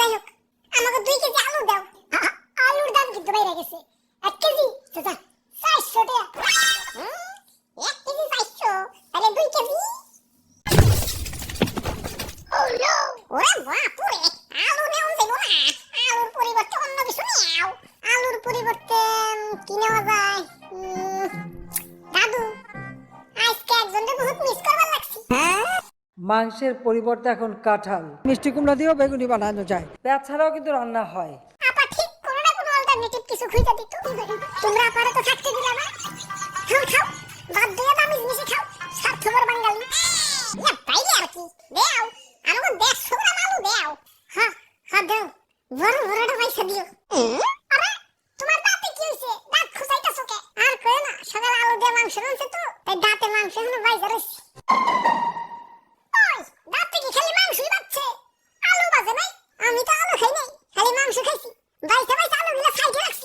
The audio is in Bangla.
যাই হোক আমাকে 2 কেজি আলু দাও। আলুর দাম কিন্তু বাইরে গেছে 1 কেজি চাচা 400 টাকা। 1 কেজি 400 তাহলে 2 কেজি। ও নো, ওরে বাপুরে, আলু নেওয়া যাবে না। আলুর পরিবর্তে অন্য কিছু নেও। আলুর পরিবর্তে কি নেওয়া যায়? দাদু, আজকে একজনকে বহুত মিস করবার লাগছে। মাংসের পরিবর্তে এখন কাঁঠাল, মিষ্টি কুমড়া দিয়েও বেগুনি বানানো যায়। পেঁয়াজ ছাড়াও কিন্তু রান্না হয়। আপা ঠিক কোনো না কোনো অল্টারনেটিভ কিছু খুঁজে দিত। তোমরা আপারে তো থাকতে দিলা না। খাও খাও, বাদ দিয়ে দামি জিনিস খাও, স্বার্থপর বাঙালি। না তাইলে আর কি, দেও আমাকে 150 গ্রাম আলু দেও। হ্যাঁ হ্যাঁ দেও, বড় বড়টা পয়সা দিও। আরে তোমার দাঁতে কি হইছে? দাঁত খুঁচাইতাছো কে? আর কই না, সকালে আলু দিয়ে মাংস রাঁধছে তো, তাই দাঁতে মাংস এখনো বাইজা রইছে। ওই দাঁতে কি খালি মাংসই বাজছে, আলু বাজে নাই? আমি তো আলু খাই নাই, খালি মাংস খাইছি। বাইসা বাইসা আলু গুলা সাইডে রাখছি।